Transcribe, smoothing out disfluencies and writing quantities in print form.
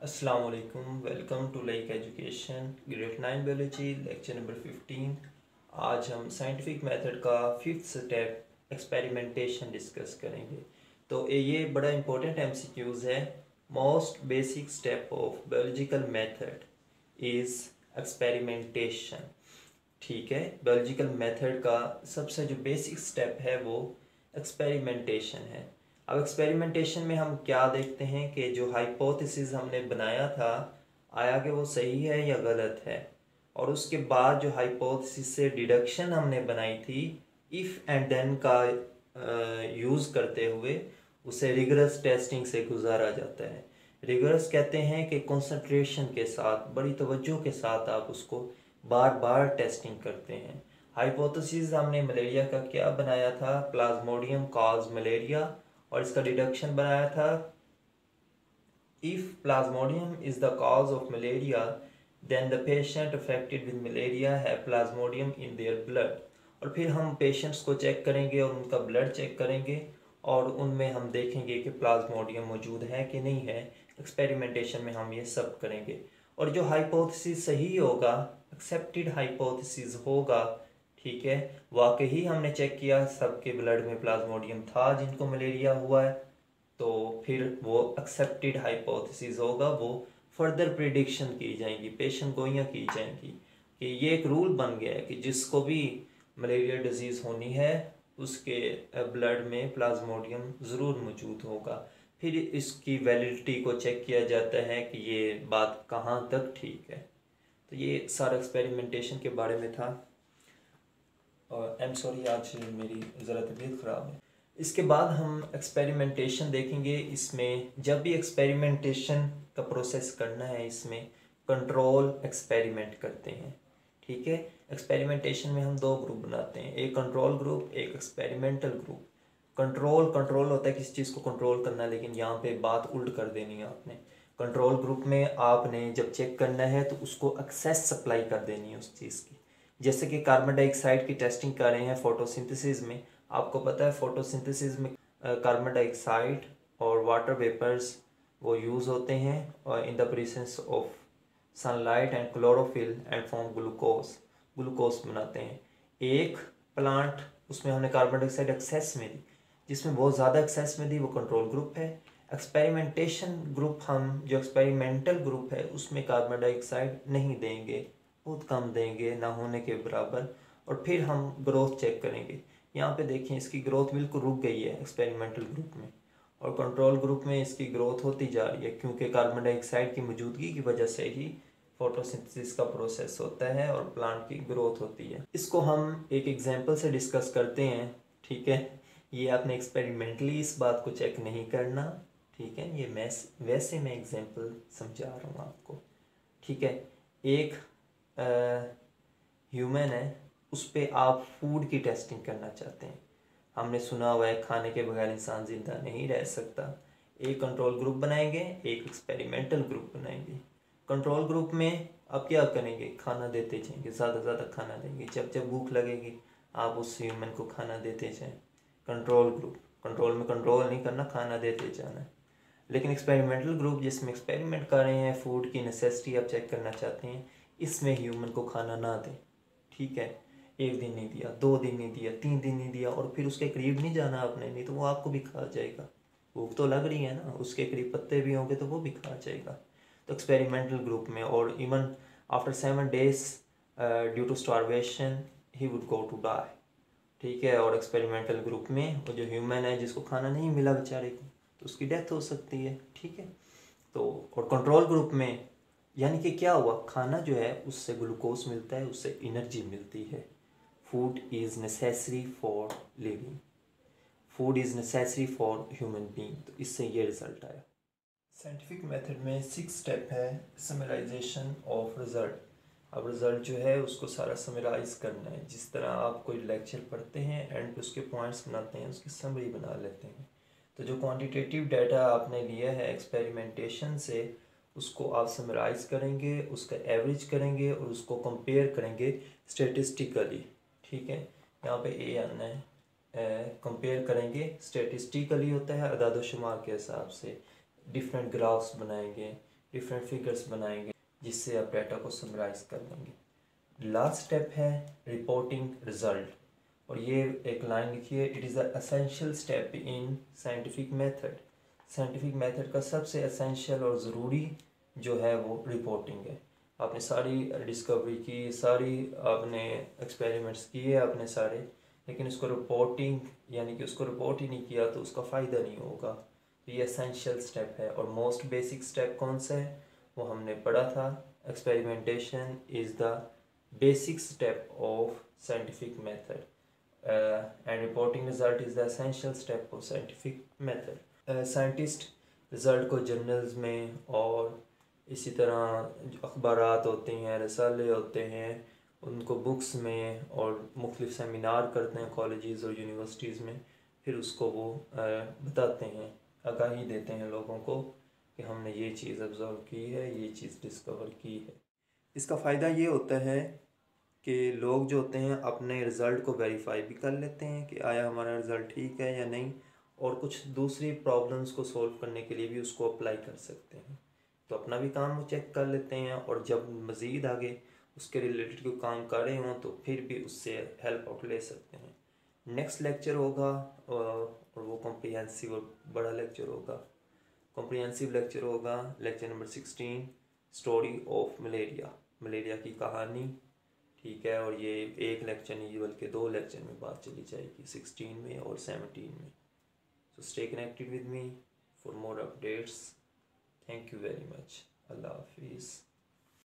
अस्सलाम वालेकुम। Welcome to like education grade 9 biology lecture number 15। आज हम साइंटिफिक मेथड का फिफ्थ स्टेप एक्सपेरिमेंटेशन डिस्कस करेंगे। तो ये बड़ा इंपॉर्टेंट एमसीक्यूज़ है। Most basic step of biological method is experimentation. ठीक है, बायोलॉजिकल मेथड का सबसे जो बेसिक स्टेप है वो एक्सपेरिमेंटेशन है। अब एक्सपेरिमेंटेशन में हम क्या देखते हैं कि जो हाइपोथेसिस हमने बनाया था आया कि वो सही है या गलत है, और उसके बाद जो हाइपोथेसिस से डिडक्शन हमने बनाई थी इफ़ एंड देन का यूज़ करते हुए उसे रिगरस टेस्टिंग से गुजारा जाता है। रिगरस कहते हैं कि कंसंट्रेशन के साथ, बड़ी तवज्जो के साथ आप उसको बार बार टेस्टिंग करते हैं। हाइपोथेसिस हमने मलेरिया का क्या बनाया था, प्लाज्मोडियम कॉज मलेरिया, और इसका डिडक्शन बनाया था if plasmodium is the cause of malaria then the patient affected with malaria है प्लाज्मोडियम इन देयर ब्लड। और फिर हम पेशेंट्स को चेक करेंगे और उनका ब्लड चेक करेंगे और उनमें हम देखेंगे कि प्लाज्मोडियम मौजूद है कि नहीं है। एक्सपेरिमेंटेशन में हम ये सब करेंगे और जो हाइपोथेसिस सही होगा, एक्सेप्टेड हाइपोथेसिस होगा, ठीक है, वाकई हमने चेक किया सबके ब्लड में प्लाज्मोडियम था जिनको मलेरिया हुआ है, तो फिर वो एक्सेप्टेड हाइपोथेसिस होगा, वो फर्दर प्रिडिक्शन की जाएंगी, पेशेंट गोइयाँ की जाएंगी कि ये एक रूल बन गया है कि जिसको भी मलेरिया डिजीज़ होनी है उसके ब्लड में प्लाज्मोडियम ज़रूर मौजूद होगा। फिर इसकी वैलिडिटी को चेक किया जाता है कि ये बात कहाँ तक ठीक है। तो ये सारा एक्सपेरिमेंटेशन के बारे में था। और आई एम सॉरी, आज मेरी ज़रा तबीयत ख़राब है। इसके बाद हम एक्सपेरिमेंटेशन देखेंगे। इसमें जब भी एक्सपेरिमेंटेशन का प्रोसेस करना है इसमें कंट्रोल एक्सपेरिमेंट करते हैं। ठीक है, एक्सपेरिमेंटेशन में हम दो ग्रुप बनाते हैं, एक कंट्रोल ग्रुप, एक एक्सपेरिमेंटल ग्रुप। कंट्रोल होता है किसी चीज़ को कंट्रोल करना, लेकिन यहाँ पे बात उल्ट कर देनी है आपने। कंट्रोल ग्रुप में आपने जब चेक करना है तो उसको एक्सेस सप्लाई कर देनी है उस चीज़ की। जैसे कि कार्बन डाइऑक्साइड की टेस्टिंग कर रहे हैं फोटोसिंथेसिस में, आपको पता है फोटोसिंथेसिस में कार्बन डाइऑक्साइड और वाटर वेपर्स वो यूज़ होते हैं और in the presence of sunlight and chlorophyll and form glucose बनाते हैं। एक प्लांट, उसमें हमने कार्बन डाइऑक्साइड एक्सेस में दी, जिसमें बहुत ज़्यादा एक्सेस में दी, वो कंट्रोल ग्रुप है। एक्सपेरिमेंटेशन ग्रुप, हम जो एक्सपेरिमेंटल ग्रुप है उसमें कार्बन डाइऑक्साइड नहीं देंगे, बहुत कम देंगे, ना होने के बराबर। और फिर हम ग्रोथ चेक करेंगे। यहाँ पे देखें इसकी ग्रोथ बिल्कुल रुक गई है एक्सपेरिमेंटल ग्रुप में, और कंट्रोल ग्रुप में इसकी ग्रोथ होती जा रही है, क्योंकि कार्बन डाइऑक्साइड की मौजूदगी की वजह से ही फोटोसिंथेसिस का प्रोसेस होता है और प्लांट की ग्रोथ होती है। इसको हम एक एग्जांपल से डिस्कस करते हैं। ठीक है, ये आपने एक्सपेरिमेंटली इस बात को चेक नहीं करना। ठीक है, ये मैं वैसे मैं एग्जांपल समझा रहा हूँ आपको। ठीक है, एक ह्यूमन है, उस पर आप फूड की टेस्टिंग करना चाहते हैं। हमने सुना हुआ है खाने के बगैर इंसान ज़िंदा नहीं रह सकता। एक कंट्रोल ग्रुप बनाएंगे, एक एक्सपेरिमेंटल ग्रुप बनाएंगे। कंट्रोल ग्रुप में आप क्या करेंगे, खाना देते जाएंगे, ज़्यादा से ज़्यादा खाना देंगे, जब जब भूख लगेगी आप उस ह्यूमन को खाना देते जाएं। कंट्रोल ग्रुप, कंट्रोल में कंट्रोल नहीं करना, खाना देते जाना है। लेकिन एक्सपेरिमेंटल ग्रुप जिसमें एक्सपेरिमेंट कर रहे हैं, फूड की नेसेसिटी आप चेक करना चाहते हैं, इसमें ह्यूमन को खाना ना दें। ठीक है, एक दिन नहीं दिया, 2 दिन नहीं दिया, 3 दिन नहीं दिया, और फिर उसके करीब नहीं जाना आपने, नहीं तो वो आपको भी खा जाएगा। भूख तो लग रही है ना, उसके करीब पत्ते भी होंगे तो वो भी खा जाएगा। तो एक्सपेरिमेंटल ग्रुप में, और even after 7 days due to starvation he would go to die. ठीक है, और एक्सपेरिमेंटल ग्रुप में वो जो ह्यूमन है जिसको खाना नहीं मिला बेचारे को, तो उसकी डेथ हो सकती है। ठीक है, तो और कंट्रोल ग्रुप में यानी कि क्या हुआ, खाना जो है उससे ग्लूकोज मिलता है, उससे एनर्जी मिलती है। Food is necessary for living, food is necessary for human being. तो इससे ये रिजल्ट आया। साइंटिफिक मेथड में 6 स्टेप है, समराइजेशन ऑफ रिजल्ट। अब रिजल्ट जो है उसको सारा समराइज करना है। जिस तरह आप कोई लेक्चर पढ़ते हैं एंड पे उसके पॉइंट्स बनाते हैं, उसकी समरी बना लेते हैं। तो जो क्वांटिटेटिव डाटा आपने लिया है एक्सपेरिमेंटेशन से, उसको आप समराइज करेंगे, उसका एवरेज करेंगे और उसको कंपेयर करेंगे स्टेटिस्टिकली। ठीक है, यहाँ पे ए आना है, कंपेयर करेंगे। स्टेटिस्टिकली होता है अदाद शुमार के हिसाब से, डिफरेंट ग्राफ्स बनाएंगे डिफरेंट फिगर्स बनाएंगे जिससे आप डाटा को समराइज कर लेंगे। लास्ट स्टेप है रिपोर्टिंग रिजल्ट, और ये एक लाइन लिखिए, it is the essential step in scientific method. Scientific method का सबसे एसेंशियल और ज़रूरी जो है वो रिपोर्टिंग है। आपने सारी डिस्कवरी की, सारी आपने एक्सपेरिमेंट्स किए आपने सारे, लेकिन उसको रिपोर्टिंग यानी कि उसको रिपोर्ट ही नहीं किया तो उसका फ़ायदा नहीं होगा। तो ये एसेंशियल स्टेप है। और मोस्ट बेसिक स्टेप कौन सा है वो हमने पढ़ा था, experimentation is the basic step of scientific method and reporting result is the essential step of scientific method. Scientist result को जर्नल्स में और इसी तरह अखबारात होते हैं, रसाले होते हैं, उनको बुक्स में और मुख्तलिफ सेमिनार करते हैं कॉलेजेस और यूनिवर्सिटीज़ में, फिर उसको वो बताते हैं, आगाही देते हैं लोगों को कि हमने ये चीज़ ऑब्ज़र्व की है, ये चीज़ डिस्कवर की है। इसका फ़ायदा ये होता है कि लोग जो होते हैं अपने रिज़ल्ट को वेरीफाई भी कर लेते हैं कि आया हमारा रिज़ल्ट ठीक है या नहीं, और कुछ दूसरी प्रॉब्लम्स को सॉल्व करने के लिए भी उसको अप्लाई कर सकते हैं। तो अपना भी काम वो चेक कर लेते हैं, और जब मज़ीद आगे उसके रिलेटेड कोई काम कर रहे हों तो फिर भी उससे हेल्प आउट ले सकते हैं। नेक्स्ट लेक्चर होगा और वो कॉम्प्रिहेंसिव और बड़ा लेक्चर होगा। कॉम्प्रिहेंसिव लेक्चर होगा lecture number 16, story of malaria, malaria की कहानी। ठीक है, और ये एक लेक्चर नहीं बल्कि 2 लेक्चर में बात चली जाएगी, 16 में और 17 में। So stay connected with me for more updates. Thank you very much. अल्लाह हाफिज़।